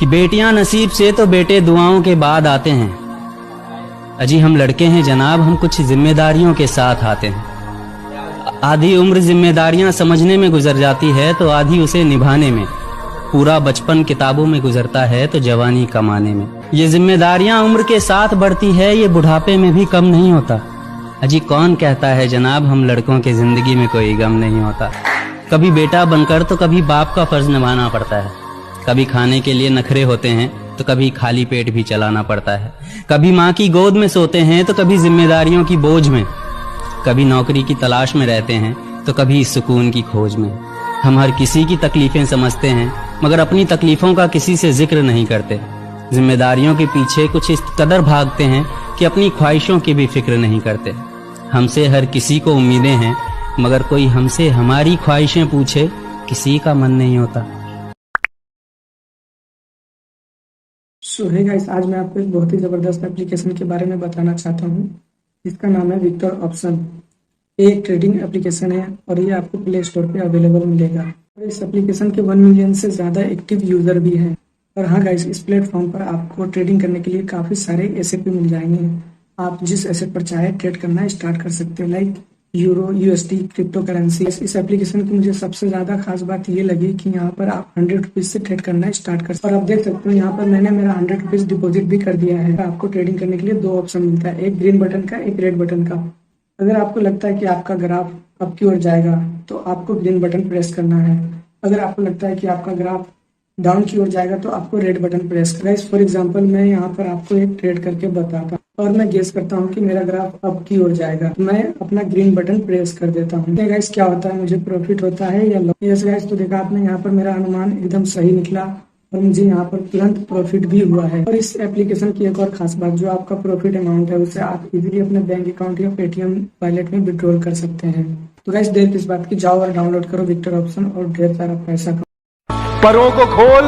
कि बेटियां नसीब से तो बेटे दुआओं के बाद आते हैं। अजी हम लड़के हैं जनाब, हम कुछ जिम्मेदारियों के साथ आते हैं। आधी उम्र जिम्मेदारियां समझने में गुजर जाती है तो आधी उसे निभाने में। पूरा बचपन किताबों में गुजरता है तो जवानी कमाने में। ये जिम्मेदारियां उम्र के साथ बढ़ती है, ये बुढ़ापे में भी कम नहीं होता। अजी कौन कहता है जनाब हम लड़कों के जिंदगी में कोई गम नहीं होता। कभी बेटा बनकर तो कभी बाप का फर्ज निभाना पड़ता है। कभी खाने के लिए नखरे होते हैं तो कभी खाली पेट भी चलाना पड़ता है। कभी माँ की गोद में सोते हैं तो कभी जिम्मेदारियों की बोझ में। कभी नौकरी की तलाश में रहते हैं तो कभी सुकून की खोज में। हम हर किसी की तकलीफें समझते हैं मगर अपनी तकलीफों का किसी से जिक्र नहीं करते। जिम्मेदारियों के पीछे कुछ इस कदर भागते हैं कि अपनी ख्वाहिशों की भी फिक्र नहीं करते। हमसे हर किसी को उम्मीदें हैं मगर कोई हमसे हमारी ख्वाहिशें पूछे किसी का मन नहीं होता। सो हे गाइस, आज मैं आपको एक बहुत ही ज़बरदस्त एप्लीकेशन के बारे में बताना चाहता हूँ जिसका नाम है विक्टर ऑप्शन। ये एक ट्रेडिंग एप्लीकेशन है और ये आपको प्ले स्टोर पे अवेलेबल मिलेगा। और इस एप्लीकेशन के 1 मिलियन से ज़्यादा एक्टिव यूज़र भी हैं। और हाँ गाइस, इस प्लेटफॉर्म पर आपको ट्रेडिंग करने के लिए काफ़ी सारे एसेट भी मिल जाएंगे। आप जिस एसेट पर चाहे ट्रेड करना स्टार्ट कर सकते हैं, like euro, USD, crypto currency. इस एप्लीकेशन की मुझे सबसे ज़्यादा खास बात ये लगी कि यहाँ पर आप 100 रुपीज़ से ट्रेड करना स्टार्ट कर सकते हैं। और आप देख सकते हो यहाँ पर मैंने मेरा 100 रुपीज़ डिपॉजिट भी कर दिया है। आपको ट्रेडिंग करने के लिए 2 ऑप्शन मिलता है, एक ग्रीन बटन का, एक रेड बटन का। अगर आपको लगता है कि आपका ग्राफ अप की ओर जाएगा तो आपको ग्रीन बटन प्रेस करना है। अगर आपको लगता है कि आपका ग्राफ डाउन की ओर जाएगा तो आपको रेड बटन प्रेस करना है। फॉर एग्जांपल मैं यहाँ पर आपको एक ट्रेड करके बताता हूँ और मैं गेस करता हूँ कि मेरा ग्राफ अप की ओर जाएगा, मैं अपना ग्रीन बटन प्रेस कर देता हूँ। गाइस क्या होता है, मुझे प्रॉफिट होता है या लॉस? यस गाइस, तो देखा आपने यहाँ पर मेरा अनुमान एकदम सही निकला और मुझे यहाँ पर तुरंत प्रॉफिट भी हुआ है। और इस एप्लीकेशन की एक और खास बात, जो आपका प्रॉफिट अमाउंट है उसे आप इजीली अपने बैंक अकाउंट या पेटीएम वॉलेट में विड्रॉल कर सकते हैं। तो गाइस देर किस बात की, जाओ और डाउनलोड करो विक्टर ऑप्शन और ढेर सारा पैसा कमाओ। परों को खोल,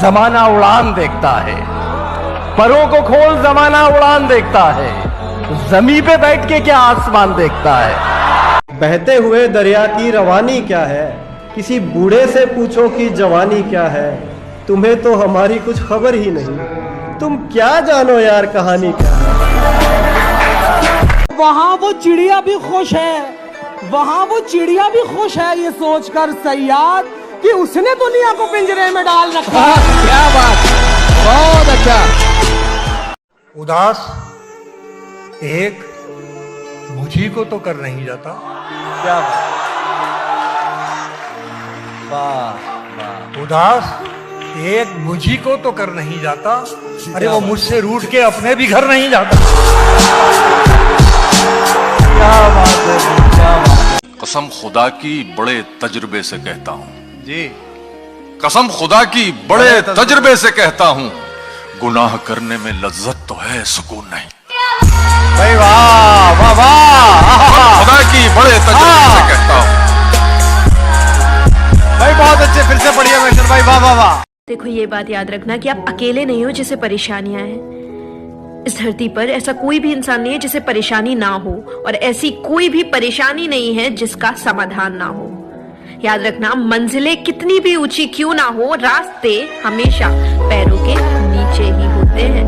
जमाना उड़ान देखता है। परों को खोल, जमाना उड़ान देखता है। जमीन पे बैठ के क्या आसमान देखता है। बहते हुए दरिया की रवानी क्या है, किसी बूढ़े से पूछो कि जवानी क्या है। तुम्हें तो हमारी कुछ खबर ही नहीं, तुम क्या जानो यार कहानी क्या है। वहाँ वो चिड़िया भी खुश है, वहाँ वो चिड़िया भी खुश है ये सोचकर सयाद कि उसने दुनिया को पिंजरे में डाल रखा है। क्या बात, बहुत अच्छा। उदास एक मुझी को तो कर नहीं जाता। क्या बात, उदास एक मुझी को तो कर नहीं जाता। अरे वो मुझसे रूठ के अपने भी घर नहीं जाता। क्या बात है, क्या बात। कसम खुदा की बड़े तजुर्बे से कहता हूँ जी, कसम खुदा की बड़े तजुर्बे से कहता हूँ, गुनाह करने में लज्जत तो है, सुकून नहीं। भाई वाह वाह वाह, खुदा की बड़े तजुर्बे से कहता हूँ। भाई बहुत अच्छे, फिर से पढ़िए मेजर भाई, वाह वाह वाह। देखो ये बात याद रखना कि आप अकेले नहीं हो जिसे परेशानियां हैं। इस धरती पर ऐसा कोई भी इंसान नहीं है जिसे परेशानी ना हो, और ऐसी कोई भी परेशानी नहीं है जिसका समाधान ना हो। याद रखना, मंजिलें कितनी भी ऊंची क्यों ना हो, रास्ते हमेशा पैरों के नीचे ही होते हैं।